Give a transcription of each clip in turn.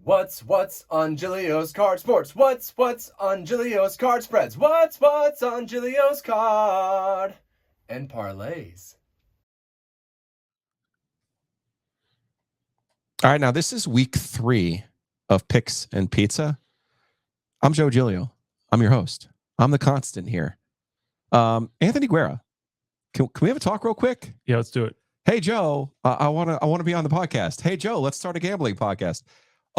What's on Giglio's card sports? What's on Giglio's card spreads? What's on Giglio's card and parlays? All right, now this is week 3 of Picks and Pizza. I'm Joe Giglio. I'm your host. I'm the constant here. Anthony Guerra. Can we have a talk real quick? Yeah, let's do it. Hey Joe, I want to be on the podcast. Hey Joe, let's start a gambling podcast.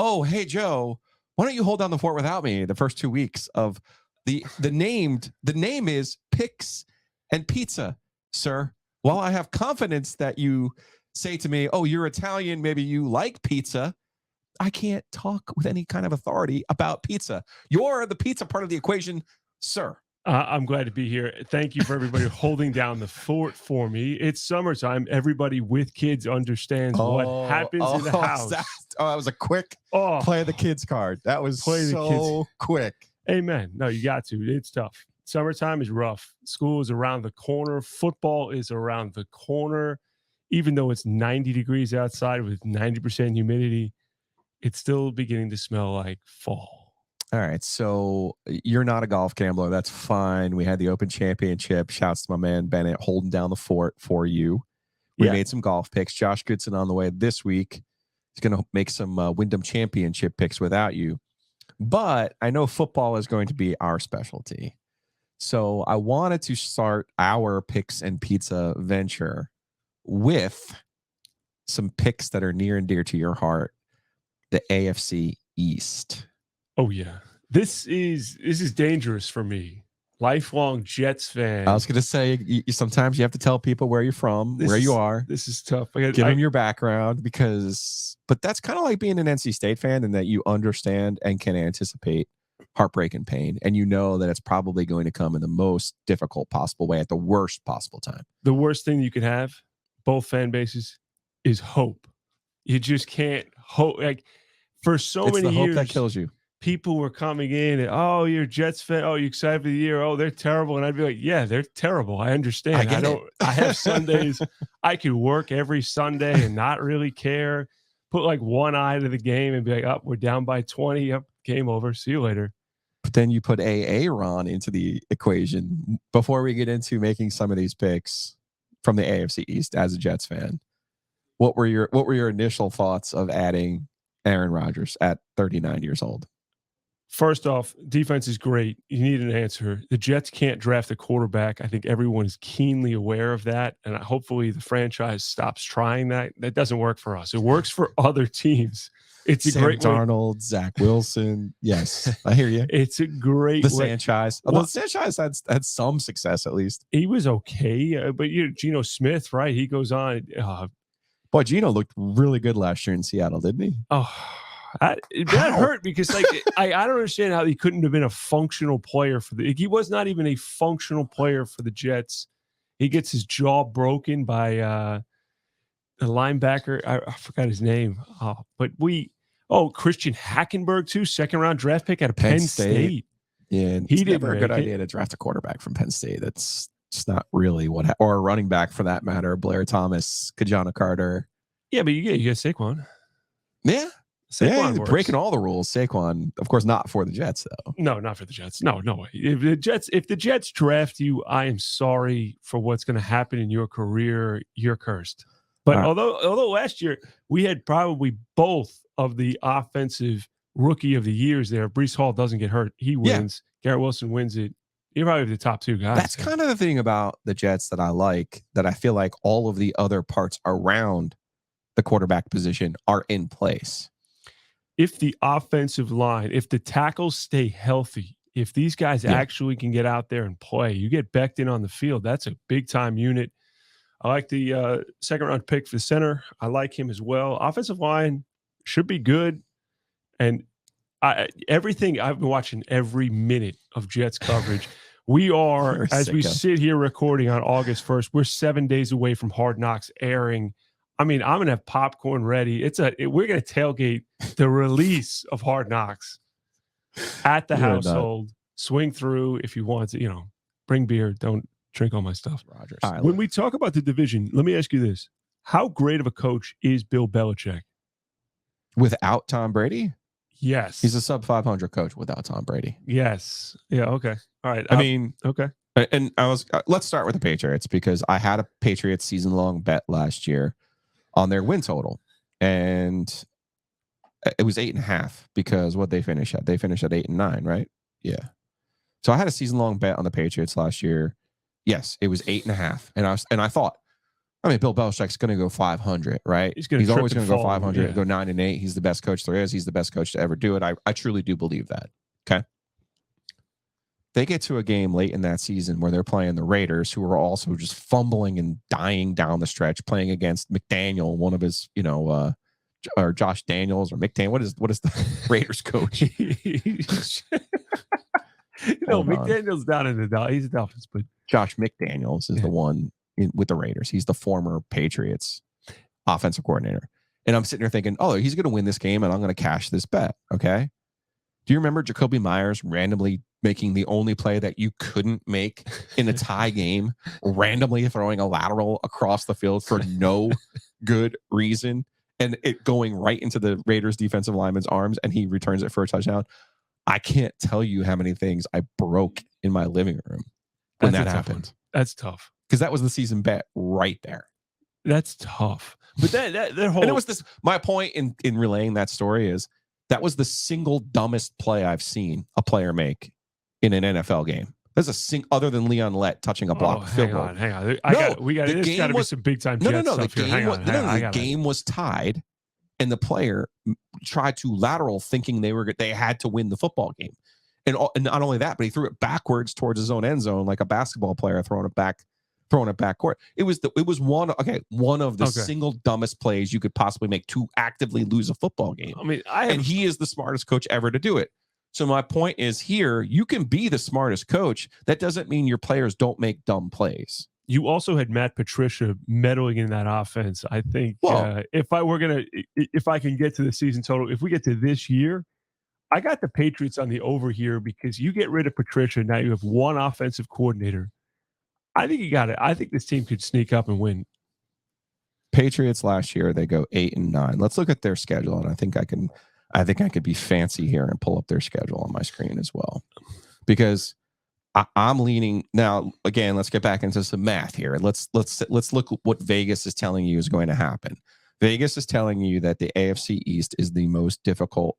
Oh, hey Joe, why don't you hold down the fort without me the first 2 weeks of the name is Picks and Pizza, sir. While I have confidence that you say to me, oh, you're Italian, maybe you like pizza, I can't talk with any kind of authority about pizza. You're the pizza part of the equation, sir. I'm glad to be here. Thank you for everybody holding down the fort for me. It's summertime. Everybody with kids understands what happens in the house. That was a quick play the kids card. That was quick. Amen. No, you got to. It's tough. Summertime is rough. School is around the corner. Football is around the corner. Even though it's 90 degrees outside with 90% humidity, it's still beginning to smell like fall. All right, so you're not a golf gambler. That's fine. We had the Open Championship. Shouts to my man Bennett holding down the fort for you. We made some golf picks. Josh Goodson on the way this week. He's going to make some Wyndham Championship picks without you. But I know football is going to be our specialty. So I wanted to start our Picks and Pizza venture with some picks that are near and dear to your heart. The AFC East. Oh yeah, this is dangerous for me. Lifelong Jets fan. I was going to say, sometimes you have to tell people where you're from, where you are. This is tough. Give them your background but that's kind of like being an NC State fan in that you understand and can anticipate heartbreak and pain, and you know that it's probably going to come in the most difficult possible way at the worst possible time. The worst thing you can have, both fan bases, is hope. You just can't hope. Like for so many years, hope that kills you. People were coming in and, oh, you're a Jets fan. Oh, you excited for the year? Oh, they're terrible. And I'd be like, yeah, they're terrible. I understand. I have Sundays. I could work every Sunday and not really care. Put like one eye to the game and be like, oh, we're down by 20. Yep, game over. See you later. But then you put A-Aron into the equation before we get into making some of these picks from the AFC East as a Jets fan. What were your initial thoughts of adding Aaron Rodgers at 39 years old? First off, defense is great. You need an answer. The Jets can't draft a quarterback. I think everyone is keenly aware of that. And hopefully the franchise stops trying that. That doesn't work for us. It works for other teams. It's a great way. Darnold, Zach Wilson. Yes, I hear you. It's a great way. Sanchez. Although Sanchez had some success at least. He was okay. But Geno Smith, right? He goes on. Boy, Geno looked really good last year in Seattle, didn't he? Oh, that hurt because I don't understand how he couldn't have been a functional player he was not even a functional player for the Jets. He gets his jaw broken by a linebacker. I forgot his name. Christian Hackenberg too, 2nd round draft pick out of Penn State. Yeah, he did never a good idea to draft a quarterback from Penn State. That's just not really or a running back for that matter. Blair Thomas, Kajana Carter. Yeah, but you get Saquon. Yeah. Saquon works. Breaking all the rules. Saquon, of course, not for the Jets, though. No, not for the Jets. No way. If the Jets draft you, I am sorry for what's going to happen in your career. You're cursed. But although last year we had probably both of the offensive rookie of the years there, Breece Hall doesn't get hurt. He wins. Yeah. Garrett Wilson wins it. You're probably the top 2 guys. That's kind of the thing about the Jets that I like, that I feel like all of the other parts around the quarterback position are in place. If the offensive line, if the tackles stay healthy, if these guys actually can get out there and play, you get Becton on the field. That's a big-time unit. I like the 2nd round pick for the center. I like him as well. Offensive line should be good. And I've been watching every minute of Jets coverage. We are, as we sit here recording on August 1st, we're 7 days away from Hard Knocks airing. I mean, I'm gonna have popcorn ready. We're gonna tailgate the release of Hard Knocks at the household. Swing through if you want to. Bring beer. Don't drink all my stuff. Rodgers. When we talk about the division, let me ask you this: how great of a coach is Bill Belichick? Without Tom Brady? Yes. He's a sub 500 coach without Tom Brady. Yes. Yeah. Okay. All right. I mean, okay. And let's start with the Patriots because I had a Patriots season long bet last year on their win total, and it was 8.5 because what they finish at? They finished at 8 and 9, right? Yeah. So I had a season long bet on the Patriots last year. Yes, it was 8.5, and I thought, I mean, Bill Belichick's going to go 500, right? He's always going to go 500, go 9 and 8. He's the best coach there is. He's the best coach to ever do it. I truly do believe that. Okay. They get to a game late in that season where they're playing the Raiders, who are also just fumbling and dying down the stretch, playing against McDaniel, one of his, or Josh Daniels or McDaniel. What is the Raiders coach? McDaniel's down in the he's Dolphins, but Josh McDaniels is the one with the Raiders. He's the former Patriots offensive coordinator. And I'm sitting there thinking, oh, he's going to win this game and I'm going to cash this bet. Okay. Do you remember Jacoby Myers randomly making the only play that you couldn't make in a tie game, randomly throwing a lateral across the field for no good reason, and it going right into the Raiders defensive lineman's arms, and he returns it for a touchdown? I can't tell you how many things I broke in my living room when that happened. That's tough. Because that was the season bet right there. That's tough. But that whole... And it was this, my point in relaying that story is that was the single dumbest play I've seen a player make in an NFL game. There's other than Leon Lett touching a block. Hang on. There's got to be some big time. The game was tied, and the player tried to lateral, thinking they had to win the football game. And not only that, but he threw it backwards towards his own end zone, like a basketball player throwing it back court. It was one of the single dumbest plays you could possibly make to actively lose a football game. I mean, and he is the smartest coach ever to do it. So my point is here, you can be the smartest coach. That doesn't mean your players don't make dumb plays. You also had Matt Patricia meddling in that offense. I think if I can get to the season total, if we get to this year, I got the Patriots on the over here because you get rid of Patricia. Now you have one offensive coordinator. I think you got it. I think this team could sneak up and win. Patriots last year, they go 8 and 9. Let's look at their schedule. And I think I could be fancy here and pull up their schedule on my screen as well, because I'm leaning now. Again, let's get back into some math here. Let's look at what Vegas is telling you is going to happen. Vegas is telling you that the AFC East is the most difficult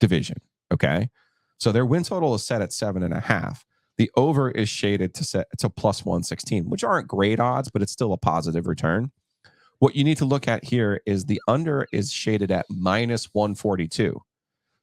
division. Okay, so their win total is set at 7.5. The over is shaded to plus 116, which aren't great odds, but it's still a positive return. What you need to look at here is the under is shaded at minus 142.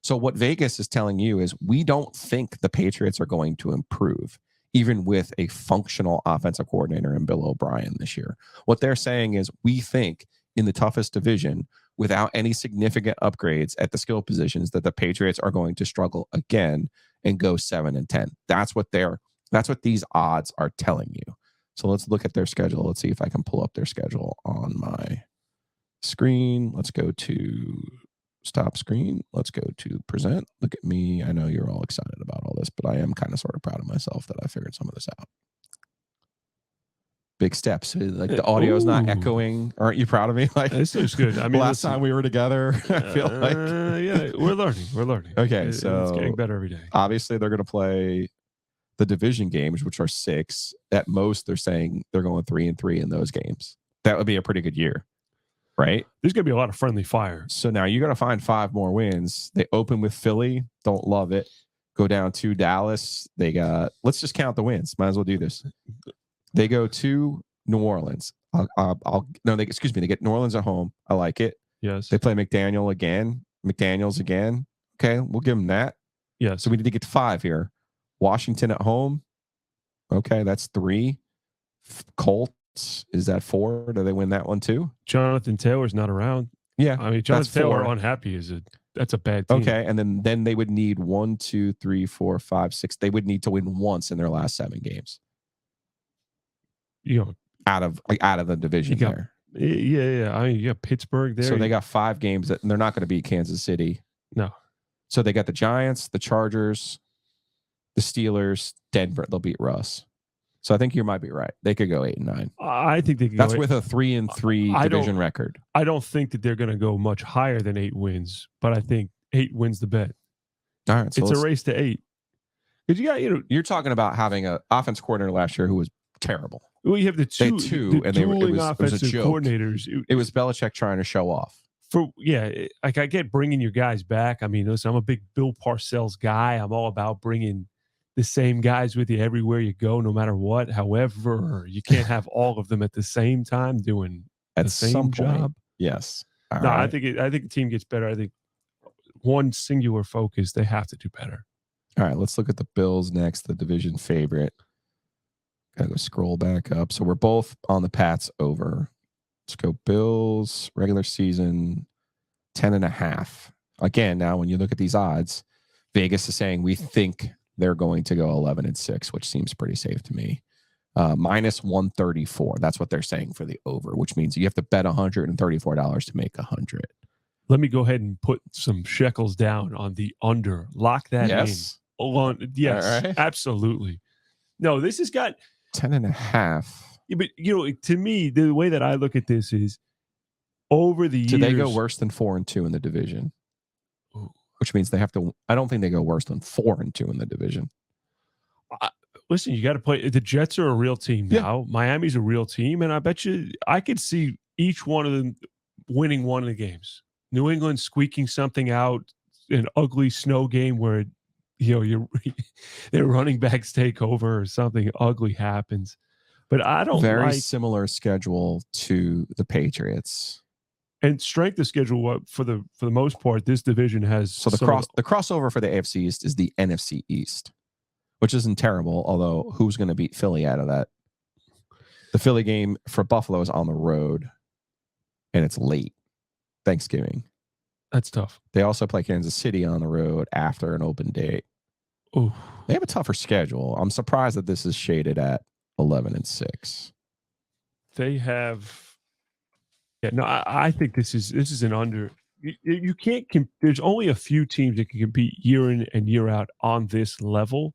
So what Vegas is telling you is we don't think the Patriots are going to improve, even with a functional offensive coordinator in Bill O'Brien this year. What they're saying is we think in the toughest division, without any significant upgrades at the skill positions, that the Patriots are going to struggle again and go 7 and 10. That's what these odds are telling you. So let's look at their schedule. Let's see if I can pull up their schedule on my screen. Let's go to stop screen. Let's go to present. Look at me. I know you're all excited about all this, but I am kind of sort of proud of myself that I figured some of this out. Big steps. Like the audio is not echoing. Aren't you proud of me? Like this looks good. I mean, last time we were together, I feel like yeah, we're learning. Okay, so it's getting better every day. Obviously, they're going to play the division games, which are 6. At most, they're saying they're going 3 and 3 in those games. That would be a pretty good year, right? There's going to be a lot of friendly fire. So now you got to find 5 more wins. They open with Philly. Don't love it. Go down to Dallas. They got. Let's just count the wins. Might as well do this. They go to New Orleans. They get New Orleans at home. I like it. Yes. They play McDaniels again. Okay, we'll give them that. Yeah. So we need to get to 5 here. Washington at home. Okay, that's 3. Colts, is that 4? Do they win that one too? Jonathan Taylor's not around. Yeah. I mean, Jonathan Taylor unhappy that's a bad team. Okay, and then they would need 1, 2, 3, 4, 5, 6. They would need to win once in their last 7 games. Out of the division there. Yeah. I mean, you got Pittsburgh there. So they got 5 games and they're not going to beat Kansas City. No. So they got the Giants, the Chargers, the Steelers, Denver. They'll beat Russ. So I think you might be right. They could go 8 and 9. I think they could. That's with a 3 and 3 division record. I don't think that they're going to go much higher than 8 wins, but I think 8 wins the bet. All right, so it's a race to 8. Because you're talking about having an offense coordinator last year who was terrible. Well, you have the two and dueling it was offensive a joke. coordinators. It was Belichick trying to show off. Like I get bringing your guys back. I mean, listen, I'm a big Bill Parcells guy. I'm all about bringing the same guys with you everywhere you go, no matter what. However, you can't have all of them at the same time doing the same job. Yes. Right. I think the team gets better. I think one singular focus, they have to do better. All right, let's look at the Bills next, the division favorite. Gotta go scroll back up. So we're both on the Pats over. Let's go Bills, regular season, 10.5. Again, now when you look at these odds, Vegas is saying we think they're going to go 11-6, which seems pretty safe to me. Minus 134. That's what they're saying for the over, which means you have to bet $134 to make 100. Let me go ahead and put some shekels down on the under. Lock that in. Yes, right. Absolutely. No, this has got 10.5. Yeah, but to me, the way that I look at this is over the years. Do they go worse than 4-2 in the division? Ooh. Which means they have to. I don't think they go worse than 4-2 in the division. Listen, you got to play. The Jets are a real team now. Yeah. Miami's a real team, and I bet you I could see each one of them winning one of the games. New England squeaking something out, an ugly snow game where their running backs take over or something ugly happens. But I don't very similar schedule to the Patriots. And strength of schedule for the most part, this division has. So the crossover for the AFC East is the NFC East, which isn't terrible. Although who's going to beat Philly out of that? The Philly game for Buffalo is on the road, and it's late Thanksgiving. That's tough. They also play Kansas City on the road after an open date. Ooh. They have a tougher schedule. I'm surprised that this is shaded at 11-6. They have. Yeah, no, I think this is an under. You can't. There's only a few teams that can compete year in and year out on this level,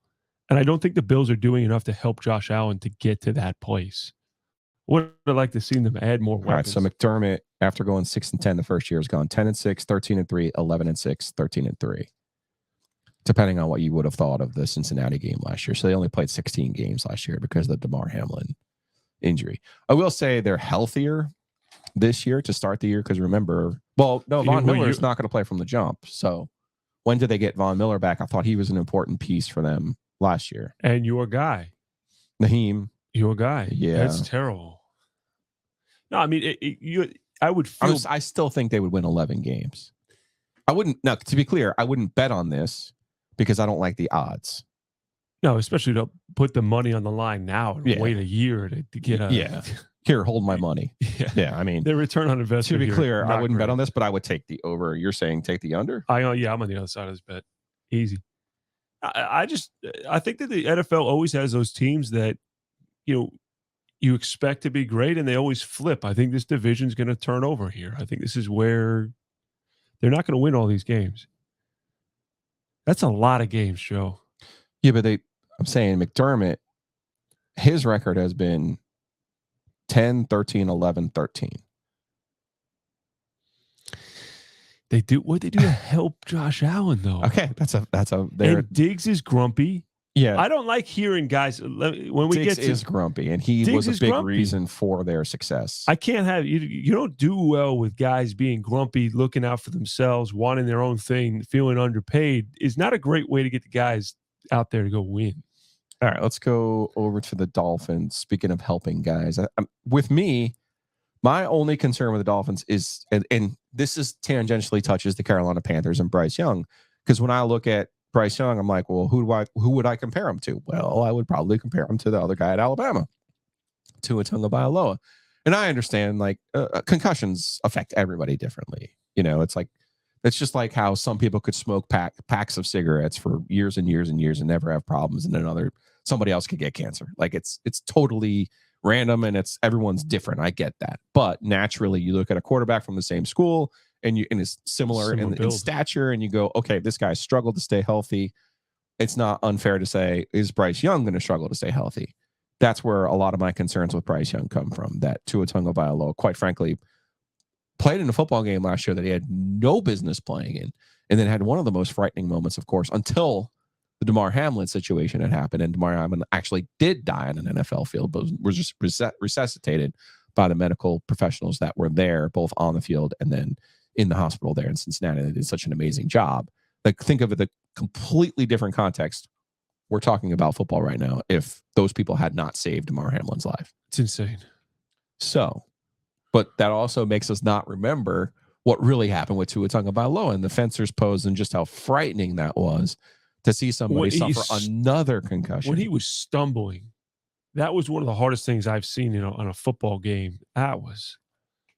and I don't think the Bills are doing enough to help Josh Allen to get to that place. Would I like to see them add more weapons? All right, so McDermott, after going 6-10 the first year, has gone 10-6, 13-3, 11-6, 13-3. Depending on what you would have thought of the Cincinnati game last year. So they only played 16 games last year because of the DeMar Hamlin injury. I will say they're healthier this year to start the year because remember, Von Miller is not going to play from the jump. So when did they get Von Miller back? I thought he was an important piece for them last year. And your guy. Naheem. Your guy. Yeah. That's terrible. No, I mean, I still think they would win 11 games. I wouldn't. Now, to be clear, I wouldn't bet on this because I don't like the odds. No, especially to put the money on the line now and wait a year to get a. Yeah. Here, hold my money. Yeah. I mean, the return on investment. To be clear, I wouldn't bet on this, but I would take the over. You're saying take the under? I'm on the other side of this bet. Easy. I think that the NFL always has those teams that, you expect to be great and they always flip. I think this division's going to turn over here. I think this is where they're not going to win all these games. That's a lot of games, Joe. Yeah, but I'm saying McDermott, his record has been 10, 13, 11, 13. They do what they do to help Josh Allen, though. Okay, that's a. And Diggs is grumpy. Yeah, I don't like hearing guys when we Diggs get to is grumpy, and he was a big reason for their success. I can't have you don't do well with guys being grumpy, looking out for themselves, wanting their own thing, feeling underpaid. Is not a great way to get the guys out there to go win. All right, let's go over to the Dolphins. Speaking of helping guys, with me, my only concern with the Dolphins is, and this is tangentially touches the Carolina Panthers and Bryce Young, because when I look at Bryce Young, I'm like, well, who would I compare him to? Well, I would probably compare him to the other guy at Alabama, Tua Tagovailoa. And I understand, like, concussions affect everybody differently. It's just like how some people could smoke packs of cigarettes for years and years and years and never have problems, and then somebody else could get cancer. Like it's totally random and everyone's different. I get that, but naturally, you look at a quarterback from the same school and it's similar in stature, and you go, okay, this guy struggled to stay healthy. It's not unfair to say, is Bryce Young going to struggle to stay healthy? That's where a lot of my concerns with Bryce Young come from. That Tua Tagovailoa, quite frankly, played in a football game last year that he had no business playing in, and then had one of the most frightening moments, of course, until the Damar Hamlin situation had happened, and Damar Hamlin actually did die on an NFL field, but was just resuscitated by the medical professionals that were there, both on the field and then in the hospital there in Cincinnati. They did such an amazing job. Like, think of it, a completely different context. We're talking about football right now. If those people had not saved Damar Hamlin's life, It's insane. So, but that also makes us not remember what really happened with Tua Tagovailoa and the Fencers pose, and just how frightening that was to see somebody suffer another concussion. When he was stumbling, that was one of the hardest things I've seen on a football game. That was,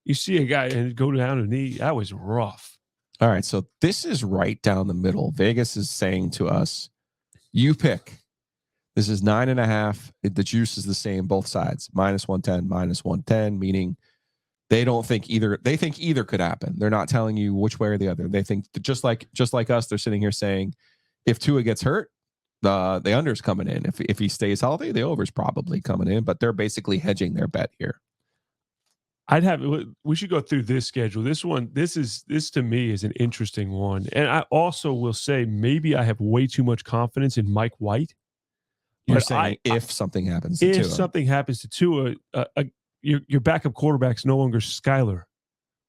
you see a guy and go down a knee. That was rough. All right, so this is right down the middle. Vegas is saying to us, you pick. This is 9.5. The juice is the same, both sides. -110, -110, meaning they don't think either. They think either could happen. They're not telling you which way or the other. They think just like us, they're sitting here saying, if Tua gets hurt, the under's coming in. If he stays healthy, the over's probably coming in. But they're basically hedging their bet here. We should go through this schedule. This to me is an interesting one. And I also will say, maybe I have way too much confidence in Mike White. You're saying if something happens to Tua. If something happens to Tua, your backup quarterback's no longer Skyler.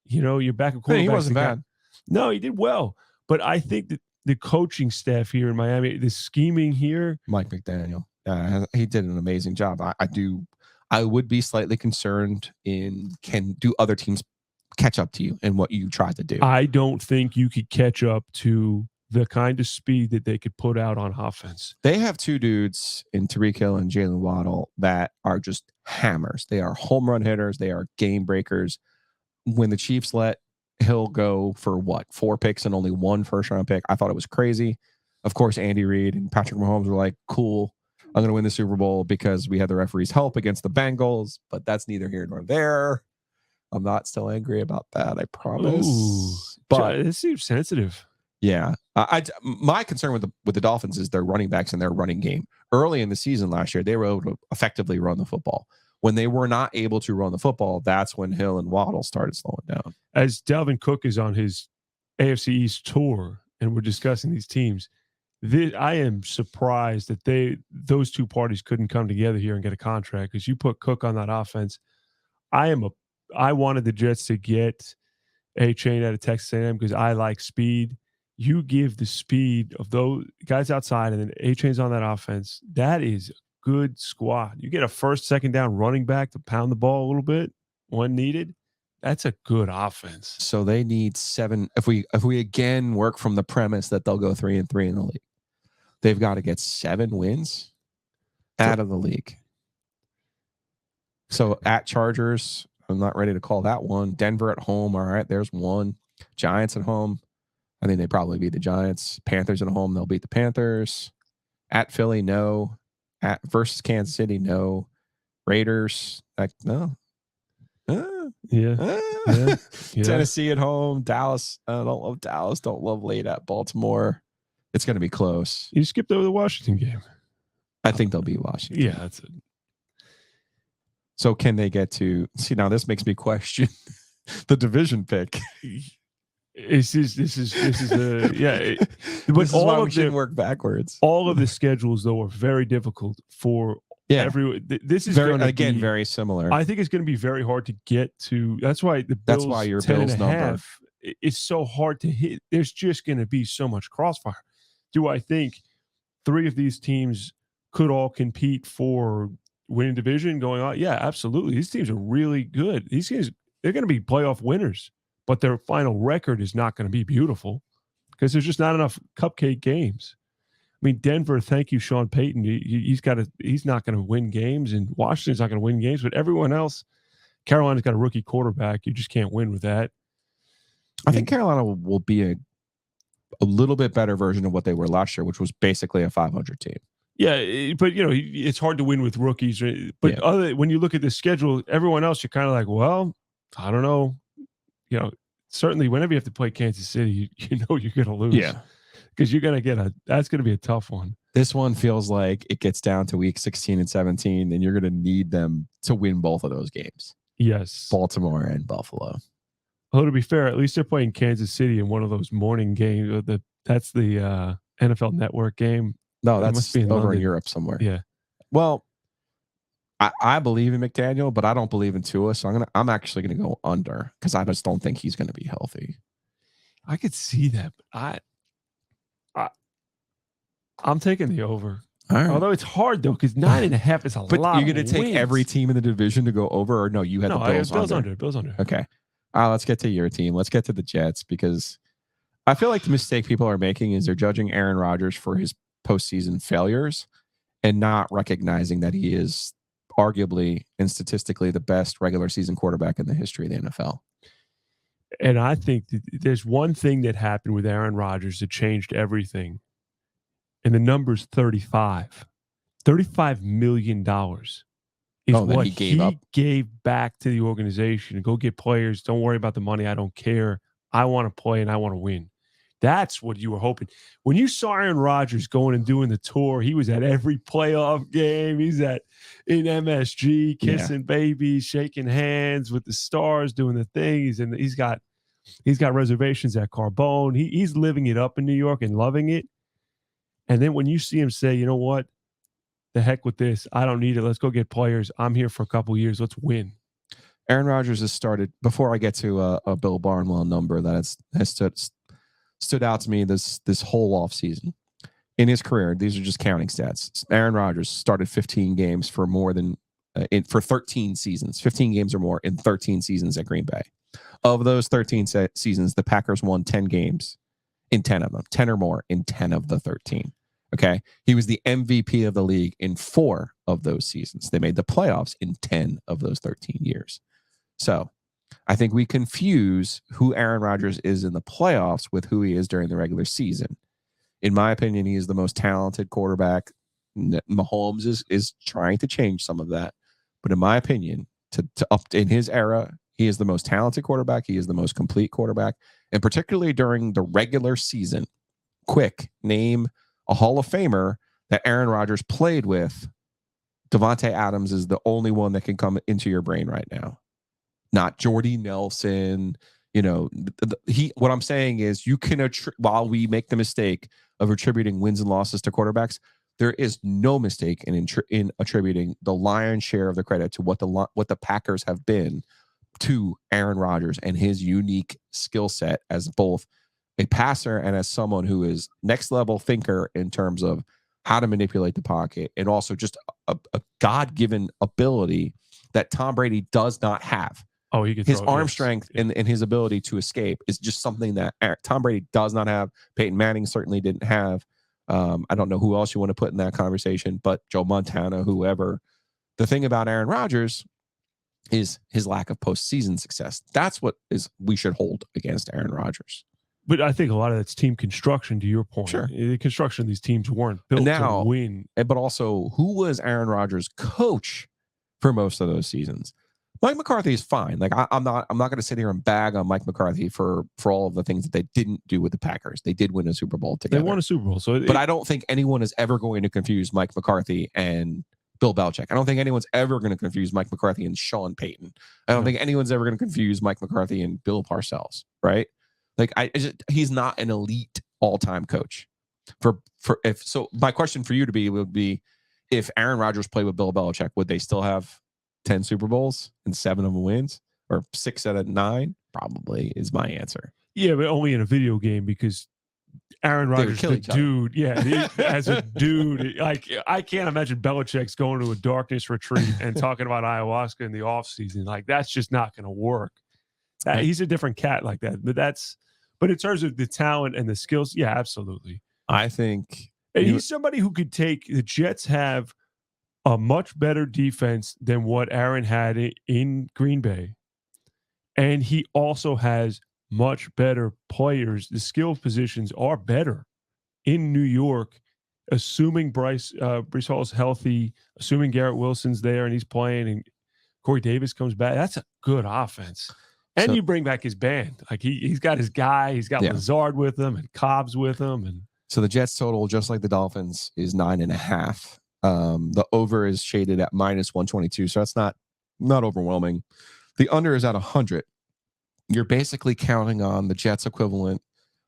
Your backup quarterback. He wasn't bad. No, he did well. But I think that the coaching staff here in Miami, the scheming here. Mike McDaniel. He did an amazing job. I would be slightly concerned do other teams catch up to you in what you tried to do? I don't think you could catch up to the kind of speed that they could put out on offense. They have two dudes in Tyreek Hill and Jalen Waddle that are just hammers. They are home run hitters. They are game breakers. When the Chiefs let Hill go for 4 picks and only 1 first-round pick, I thought it was crazy. Of course, Andy Reid and Patrick Mahomes were like, cool, I'm going to win the Super Bowl because we had the referee's help against the Bengals, but that's neither here nor there. I'm not still angry about that, I promise. Ooh, but it seems sensitive. Yeah. My concern with the Dolphins is their running backs and their running game. Early in the season last year, they were able to effectively run the football. When they were not able to run the football, that's when Hill and Waddle started slowing down. As Dalvin Cook is on his AFC East tour and we're discussing these teams, I am surprised that those two parties couldn't come together here and get a contract, because you put Cook on that offense. I wanted the Jets to get A-Chain out of Texas A&M because I like speed. You give the speed of those guys outside and then A-Chain's on that offense. That is a good squad. You get a first, second down running back to pound the ball a little bit when needed. That's a good offense. So they need 7. If we again work from the premise that they'll go 3-3 in the league, they've got to get 7 wins out of the league. So at Chargers, I'm not ready to call that one. Denver at home, all right, there's 1. Giants at home, I think they probably beat the Giants. Panthers at home, they'll beat the Panthers. At Philly, no. Versus Kansas City, no. Raiders, no. Yeah. Tennessee at home. Dallas, I don't love Dallas. Don't love late at Baltimore. It's going to be close. You skipped over the Washington game. I think they'll beat Washington. Yeah, that's it. So can they get to see? Now this makes me question the division pick. This is yeah. But this is why we shouldn't work backwards. All of the schedules though are very difficult for everyone. This is very similar. I think it's going to be very hard to get to. That's why the Bills. That's why your Bills number. It's so hard to hit. There's just going to be so much crossfire. Do I think 3 of these teams could all compete for winning division going on? Yeah, absolutely. These teams are really good. These teams, they're going to be playoff winners, but their final record is not going to be beautiful because there's just not enough cupcake games. I mean, Denver, thank you, Sean Payton. He's not going to win games, and Washington's not going to win games, but everyone else, Carolina's got a rookie quarterback. You just can't win with that. I think Carolina will be a little bit better version of what they were last year, which was basically a 500 team. Yeah, but it's hard to win with rookies. But when you look at the schedule, everyone else, you're kind of like, well, I don't know. Certainly whenever you have to play Kansas City, you know you're going to lose. Yeah, because you're going to that's going to be a tough one. This one feels like it gets down to week 16 and 17, and you're going to need them to win both of those games. Yes, Baltimore and Buffalo. Although to be fair, at least they're playing Kansas City in one of those morning games. That's the NFL Network game. No, It that's must be in over London. in Europe somewhere. Yeah. Well, I believe in McDaniel, but I don't believe in Tua, so I'm actually gonna go under because I just don't think he's gonna be healthy. I could see that, but I'm taking the over. All right. Although it's hard though, because 9.5 is a But lot. you're going to take wins. every team in the division to go over, or no? You had the Bills, Bills under. Bills under. Okay. Let's get to your team. Let's get to the Jets because I feel like the mistake people are making is they're judging Aaron Rodgers for his postseason failures and not recognizing that he is arguably and statistically the best regular season quarterback in the history of the NFL. And I think that there's one thing that happened with Aaron Rodgers that changed everything. And the number's 35. $35 million is what he gave back to the organization. Go get players. Don't worry about the money. I don't care. I want to play and I want to win. That's what you were hoping. When you saw Aaron Rodgers going and doing the tour, he was at every playoff game. He's in MSG, kissing babies, shaking hands with the stars, doing the things. And he's got reservations at Carbone. He's living it up in New York and loving it. And then when you see him say, you know what, the heck with this, I don't need it. Let's go get players. I'm here for a couple years. Let's win. Aaron Rodgers has started, before I get to a Bill Barnwell number that has stood out to me this whole offseason. In his career, these are just counting stats. Aaron Rodgers started 15 games for more than for 13 seasons, 15 games or more in 13 seasons at Green Bay. Of those 13 seasons, the Packers won 10 games in 10 of them, 10 or more in 10 of the 13. Okay. He was the MVP of the league in 4 of those seasons. They made the playoffs in 10 of those 13 years. So I think we confuse who Aaron Rodgers is in the playoffs with who he is during the regular season. In my opinion, he is the most talented quarterback. Mahomes is trying to change some of that. But in my opinion, to up in his era, he is the most talented quarterback. He is the most complete quarterback. And particularly during the regular season, quick, name a Hall of Famer that Aaron Rodgers played with. Devontae Adams is the only one that can come into your brain right now. Not Jordy Nelson. You know, what I'm saying is you can, while we make the mistake of attributing wins and losses to quarterbacks, there is no mistake in attributing the lion's share of the credit to what the Packers have been to Aaron Rodgers and his unique skill set as both a passer and as someone who is next level thinker in terms of how to manipulate the pocket, and also just a God-given ability that Tom Brady does not have. Oh, he can his arm strength and his ability to escape is just something that Tom Brady does not have. Peyton Manning certainly didn't have. I don't know who else you want to put in that conversation, but Joe Montana, whoever. The thing about Aaron Rodgers is his lack of postseason success. That's what we should hold against Aaron Rodgers. But I think a lot of that's team construction, to your point. Sure. The construction of these teams weren't built to win. But also, who was Aaron Rodgers' coach for most of those seasons? Mike McCarthy is fine. Like I'm not going to sit here and bag on Mike McCarthy for all of the things that they didn't do with the Packers. They did win a Super Bowl together. They won a Super Bowl. But I don't think anyone is ever going to confuse Mike McCarthy and Bill Belichick. I don't think anyone's ever going to confuse Mike McCarthy and Sean Payton. I don't think anyone's ever going to confuse Mike McCarthy and Bill Parcells, right? Like he's not an elite all-time coach. My question for you would be if Aaron Rodgers played with Bill Belichick, would they still have 10 Super Bowls and 7 of them wins, or 6 out of 9? Probably is my answer. Yeah, but only in a video game, because Aaron Rodgers, the dude, as a dude, like I can't imagine Belichick's going to a darkness retreat and talking about ayahuasca in the offseason. Like that's just not going to work. He's a different cat like that. But in terms of the talent and the skills, yeah, absolutely. I think he's somebody who could take. The Jets have a much better defense than what Aaron had in Green Bay. And he also has much better players. The skill positions are better in New York, assuming Bryce Hall's healthy, assuming Garrett Wilson's there and he's playing and Corey Davis comes back. That's a good offense. And you bring back his band. Like he's got his guy. He's got Lazard with him and Cobbs with him. And so the Jets total, just like the Dolphins, is 9.5. The over is shaded at -122, so that's not overwhelming. The under is at 100. you're basically counting on the Jets equivalent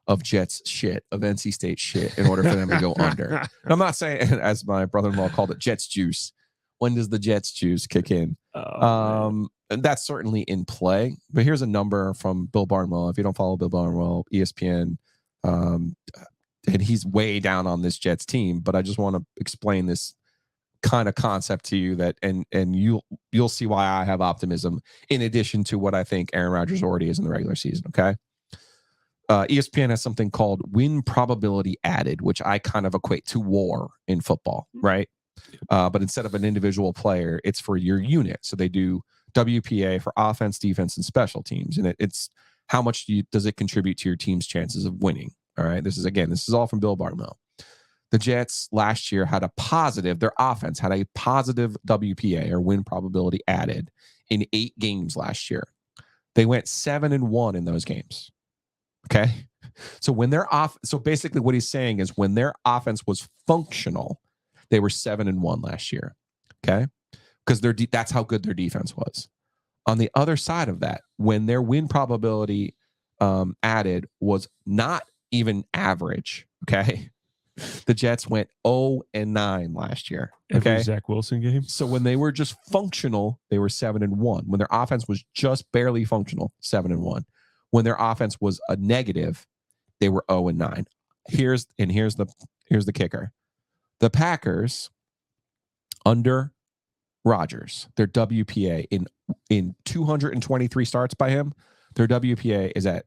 of Jets shit, of NC State shit, in order for them to go under. And I'm not saying, as my brother-in-law called it, Jets juice. When does the Jets juice kick in? And that's certainly in play. But here's a number from Bill Barnwell. If you don't follow Bill Barnwell, ESPN, and he's way down on this Jets team. But I just want to explain this kind of concept to you, that and you'll see why I have optimism in addition to what I think Aaron Rodgers already is in the regular season. Okay. ESPN has something called win probability added, which I kind of equate to WAR in football, right? But instead of an individual player, it's for your unit. So they do WPA for offense, defense, and special teams. And it's how much does it contribute to your team's chances of winning? All right. This is all from Bill Barnwell. The Jets last year had their offense had a positive WPA, or win probability added, in 8 games last year. They went 7-1 in those games. Okay. So so basically what he's saying is when their offense was functional, they were 7-1 last year. Okay. Because that's how good their defense was. On the other side of that, when their win probability added was not even average. Okay. The Jets went 0-9 last year. Okay. Every Zach Wilson game. So when they were just functional, they were 7-1. When their offense was just barely functional, 7-1. When their offense was a negative, they were 0-9. Here's the kicker. The Packers under Rodgers, their WPA in 223 starts by him, their WPA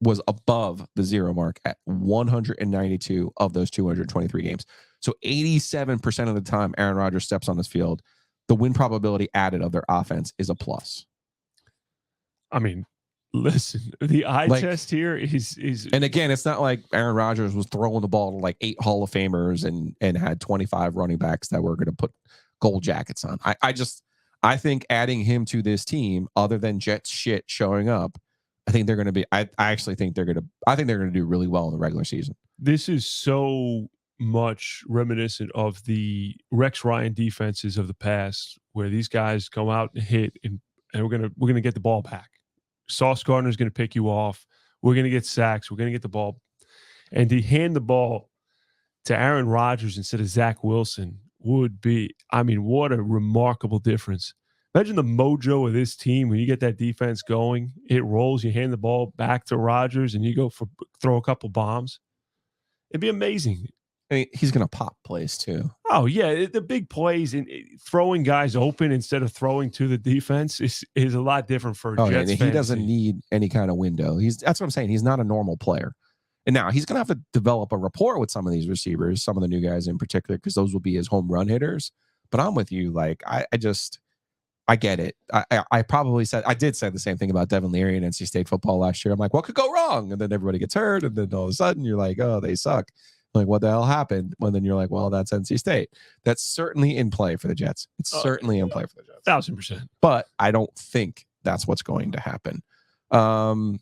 was above the 0 mark at 192 of those 223 games. So 87% of the time Aaron Rodgers steps on this field, the win probability added of their offense is a plus. I mean, listen, the eye test here is, and again, it's not like Aaron Rodgers was throwing the ball to like 8 Hall of Famers and had 25 running backs that were going to put gold jackets on. I think adding him to this team, other than Jets shit showing up, I think they're going to be. I actually think they're going to do really well in the regular season. This is so much reminiscent of the Rex Ryan defenses of the past, where these guys go out and hit, and we're gonna get the ball back. Sauce Gardner's going to pick you off. We're going to get sacks. We're going to get the ball. And to hand the ball to Aaron Rodgers instead of Zach Wilson would be, I mean, what a remarkable difference. Imagine the mojo of this team when you get that defense going. It rolls. You hand the ball back to Rodgers, and you throw a couple bombs. It'd be amazing. I mean, he's going to pop plays too. Oh, yeah. The big plays and throwing guys open instead of throwing to the defense is a lot different for Jets fans. He doesn't need any kind of window. That's what I'm saying. He's not a normal player. And now he's going to have to develop a rapport with some of these receivers, some of the new guys in particular, because those will be his home run hitters. But I'm with you. Like, I get it. I did say the same thing about Devin Leary and NC State football last year. I'm like, what could go wrong? And then everybody gets hurt. And then all of a sudden you're like, oh, they suck. Like, what the hell happened? Well, then you're like, well, that's NC State. That's certainly in play for the Jets. It's certainly in play for the Jets. 1,000%. But I don't think that's what's going to happen. All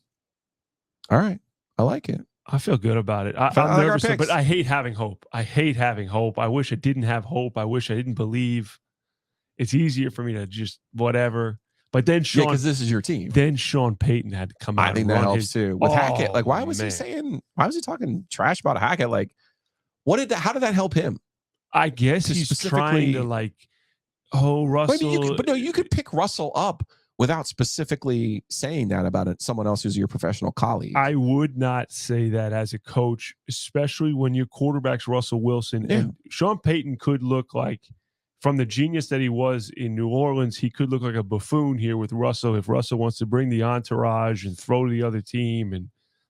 right. I like it. I feel good about it. I'm nervous, but I hate having hope. I wish I didn't have hope. I wish I didn't believe. It's easier for me to just whatever. But then because this is your team. Then Sean Payton had to come out. I think that helps too. With Hackett, like, why was he talking trash about Hackett? Like, how did that help him? I guess he's trying to Russell. But you could pick Russell up without specifically saying that about someone else who's your professional colleague. I would not say that as a coach, especially when your quarterback's Russell Wilson. Yeah. And Sean Payton could look like, from the genius that he was in New Orleans, he could look like a buffoon here with Russell. If Russell wants to bring the entourage and throw to the other team and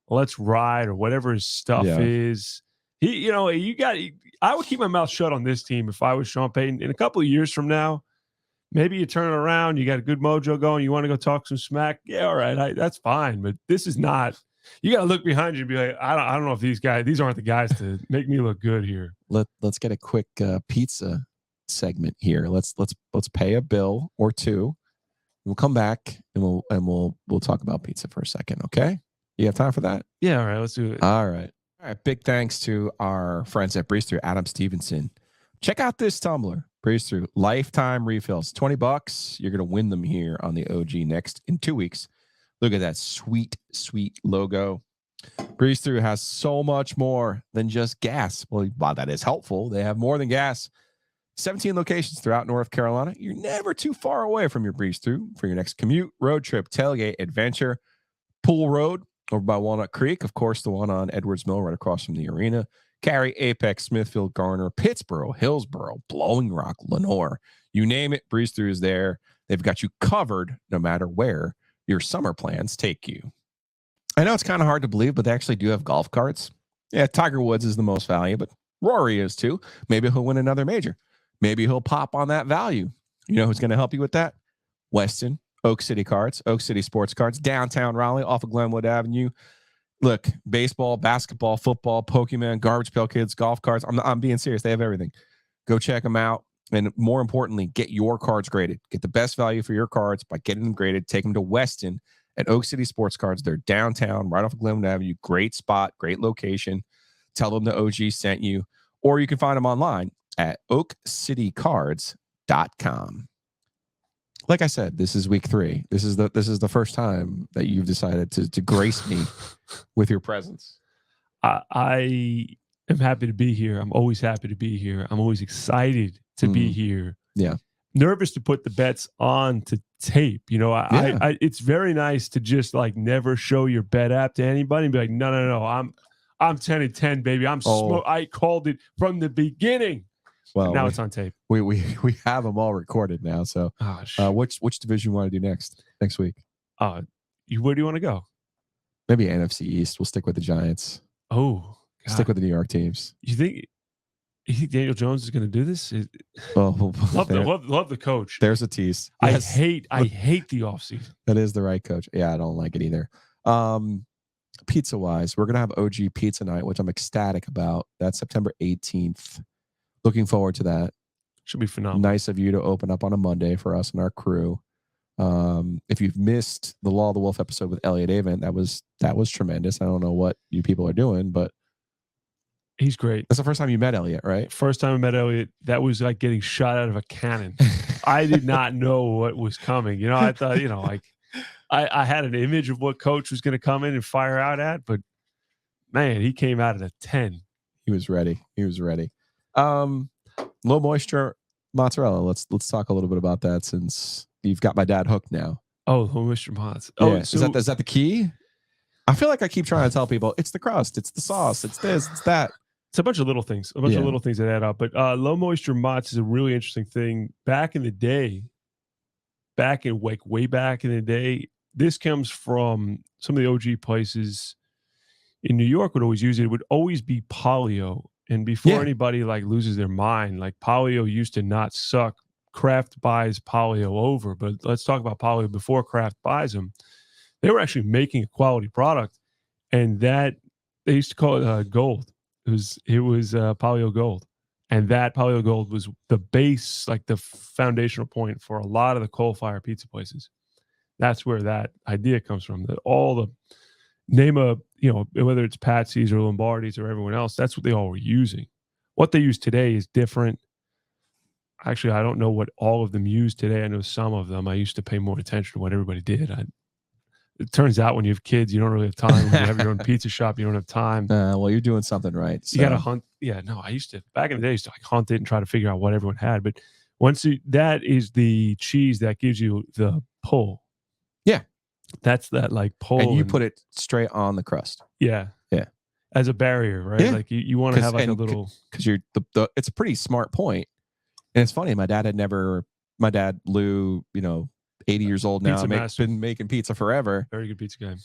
let's ride or whatever his stuff is, I would keep my mouth shut on this team if I was Sean Payton. In a couple of years from now, maybe you turn it around, you got a good mojo going, you want to go talk some smack. Yeah, all right, that's fine. But this is not. You got to look behind you and be like, I don't know if these aren't the guys to make me look good here. Let's get a quick pizza segment here. Let's pay a bill or two. We'll come back and we'll talk about pizza for a second. Okay, you have time for that? Yeah, all right, let's do it. All right. Big thanks to our friends at Breeze Through, Adam Stevenson. Check out this tumbler, Breeze Through lifetime refills, $20. You're gonna win them here on the OG next in 2 weeks. Look at that sweet, sweet logo. Breeze Through has so much more than just gas. Well, while that is helpful, they have more than gas. 17 locations throughout North Carolina. You're never too far away from your Breeze Through for your next commute, road trip, tailgate, adventure. Pool Road over by Walnut Creek. Of course, the one on Edwards Mill right across from the arena. Cary, Apex, Smithfield, Garner, Pittsboro, Hillsboro, Blowing Rock, Lenore. You name it, Breeze Through is there. They've got you covered no matter where your summer plans take you. I know it's kind of hard to believe, but they actually do have golf carts. Yeah, Tiger Woods is the most value, but Rory is too. Maybe he'll win another major. Maybe he'll pop on that value. You know who's going to help you with that? Weston, Oak City Cards, Oak City Sports Cards, downtown Raleigh off of Glenwood Avenue. Look, baseball, basketball, football, Pokemon, Garbage Pail Kids, golf carts. I'm being serious. They have everything. Go check them out. And more importantly, get your cards graded. Get the best value for your cards by getting them graded. Take them to Weston at Oak City Sports Cards. They're downtown, right off of Glenwood Avenue. Great spot, great location. Tell them the OG sent you. Or you can find them online at oakcitycards.com. Like I said, this is week 3. This is the first time that you've decided to grace me with your presence. I am happy to be here. I'm always happy to be here. I'm always excited to be here. Yeah. Nervous to put the bets on to tape. You know, I it's very nice to just like never show your bet app to anybody and be like, no. I'm 10-10, baby. I called it from the beginning. Well, now it's on tape. We have them all recorded now. So, which division you want to do next week? Where do you want to go? Maybe NFC East. We'll stick with the Giants. Oh, God. Stick with the New York teams. You think Daniel Jones is going to do this? Love the coach. There's a tease. Yes. I hate the offseason. That is the right coach. Yeah, I don't like it either. Pizza wise, we're gonna have OG Pizza Night, which I'm ecstatic about. That's September 18th. Looking forward to that. Should be phenomenal. Nice of you to open up on a Monday for us and our crew. If you've missed the Law of the Wolf episode with Elliot Avent, that was tremendous. I don't know what you people are doing, but he's great. That's the first time you met Elliot, right? First time I met Elliot, that was like getting shot out of a cannon. I did not know what was coming. You know, I thought, you know, like I had an image of what coach was going to come in and fire out at, but man, he came out at a 10. He was ready. Low moisture mozzarella. Let's talk a little bit about that since you've got my dad hooked now. Oh, low moisture mozz. Oh, yeah. So, is that the key? I feel like I keep trying to tell people it's the crust, it's the sauce, it's this, it's that. It's a bunch of little things, of little things that add up. But low moisture mozz is a really interesting thing. Back in the day, way back in the day, this comes from some of the OG places in New York would always use it. It would always be Polio. And before anybody like loses their mind, like Polio used to not suck. Kraft buys Polio over, but let's talk about Polio before Kraft buys them. They were actually making a quality product, and that they used to call it gold. It was Polio Gold, and that Polio Gold was the base, like the foundational point for a lot of the coal-fire pizza places. That's where that idea comes from. That all the name of, you know, whether it's Patsy's or Lombardi's or everyone else, that's what they all were using. What they use today is different. Actually, I don't know what all of them use today. I know some of them. I used to pay more attention to what everybody did. It turns out when you have kids, you don't really have time. When you have your own pizza shop, you don't have time. Well, you're doing something right. So. You got to hunt. Yeah, no, I used to, back in the day, I used to like hunt it and try to figure out what everyone had. But that is the cheese that gives you the pull. Yeah. That's that like pull. And you put it straight on the crust. Yeah. Yeah. As a barrier, right? Yeah. Like you want to have like a little. Because you're it's a pretty smart point. And it's funny. My dad, Lou, 80 years old now, been making pizza forever. Very good pizza guy.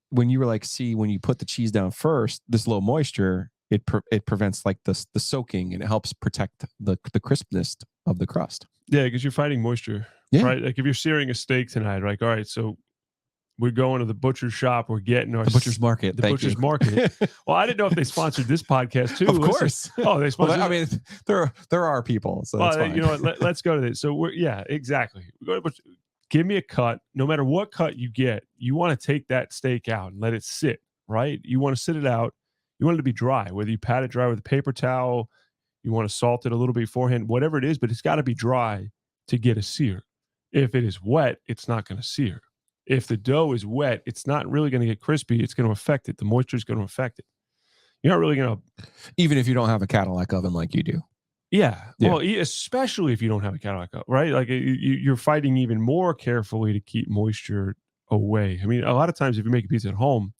When you were like, when you put the cheese down first, this low moisture, it prevents like the soaking, and it helps protect the crispness of the crust. Yeah, because you're fighting moisture. Yeah. Right. Like if you're searing a steak tonight, like, all right, so we're going to the butcher's shop. We're getting our butcher's market. Butcher's market. Well, I didn't know if they sponsored this podcast too. Of course. Oh, they sponsored. Well, I mean, there are people. So that's fine. You know what? Let's go to this. So exactly. We go to give me a cut. No matter what cut you get, you want to take that steak out and let it sit. Right. You want to sit it out. You want it to be dry. Whether you pat it dry with a paper towel, you want to salt it a little bit beforehand, whatever it is, but it's got to be dry to get a sear. If it is wet, it's not going to sear. If the dough is wet, it's not really going to get crispy. It's going to affect it. The moisture is going to affect it. You're not really going to. Even if you don't have a Cadillac oven like you do. Yeah. Yeah. Well, especially if you don't have a Cadillac oven, right? Like you're fighting even more carefully to keep moisture away. I mean, a lot of times if you make a pizza at home,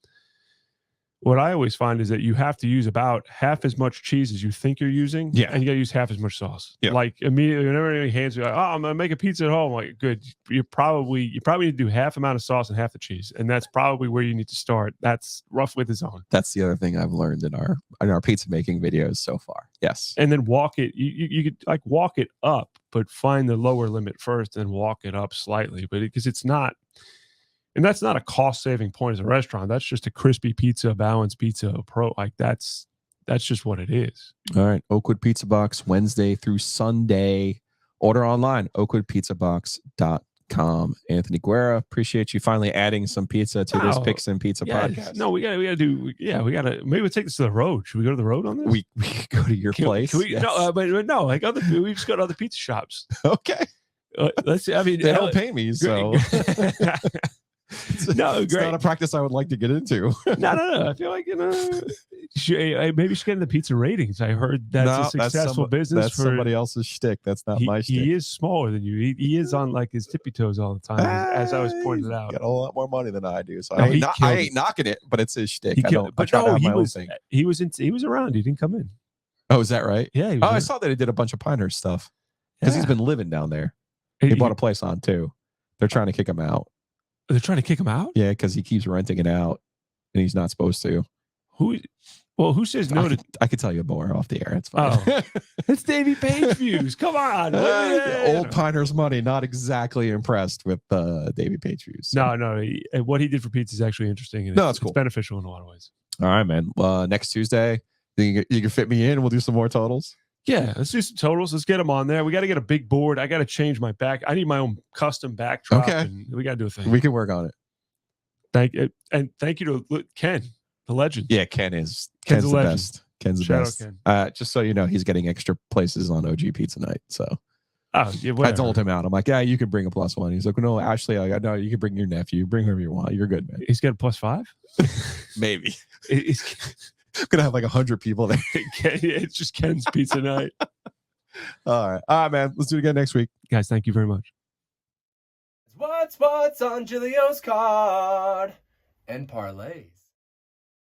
what I always find is that you have to use about half as much cheese as you think you're using. Yeah. And you got to use half as much sauce. Yeah. Like immediately, whenever anybody hands you, like, oh, I'm going to make a pizza at home. Like, good. You probably need to do half amount of sauce and half the cheese. And that's probably where you need to start. That's roughly the zone. That's the other thing I've learned in our pizza making videos so far. Yes. And then walk it. You could like walk it up, but find the lower limit first and walk it up slightly. But because it's not. And that's not a cost-saving point as a restaurant. That's just a crispy pizza, balanced pizza, like that's just what it is. All right. Oakwood Pizza Box, Wednesday through Sunday. Order online, oakwoodpizzabox.com. Anthony Guerra, appreciate you finally adding some pizza to this Picks and Pizza podcast. No, we gotta maybe we'll take this to the road. Should we go to the road on this? We could go to your place. Can we, yes. No, but no, like we just go to other pizza shops. Okay. Let's see. I mean, they don't pay me, so. It's not a practice I would like to get into. No. I feel like maybe you should get into pizza ratings. I heard that's a successful business. That's somebody else's shtick. That's not my shtick. He is smaller than you. He is on like his tippy toes all the time, as I was pointing out. Got a lot more money than I do, so I ain't knocking it, but it's his shtick. He was around. He didn't come in. Oh, is that right? Yeah. I saw that he did a bunch of Pinehurst stuff because he's been living down there. He bought a place on too. They're trying to kick him out. They're trying to kick him out? Yeah, because he keeps renting it out and he's not supposed to. Who says no to... I could tell you more off the air. It's fine. Oh. It's Davey Page views. Come on. Old Pinehurst money. Not exactly impressed with Davey Page views. So. No. What he did for pizza is actually interesting. And it's cool. It's beneficial in a lot of ways. All right, man. Next Tuesday, you can fit me in. We'll do some more totals. Yeah, let's do some totals. Let's get them on there. We got to get a big board. I got to change my back. I need my own custom backdrop. Okay. And we got to do a thing. We can work on it. Thank you to Ken, the legend. Yeah, Ken's the best. Ken's the Shout best. Out Ken. Just so you know, he's getting extra places on OG Pizza Night. So yeah, I told him out. I'm like, yeah, you can bring a +1. He's like, no, Ashley, no, you can bring your nephew. Bring whoever you want. You're good, man. He's got a +5? Maybe. I'm gonna have like 100 people there. It's just Ken's Pizza Night. All right, man. Let's do it again next week, guys. Thank you very much. What's on Giglio's card and parlay?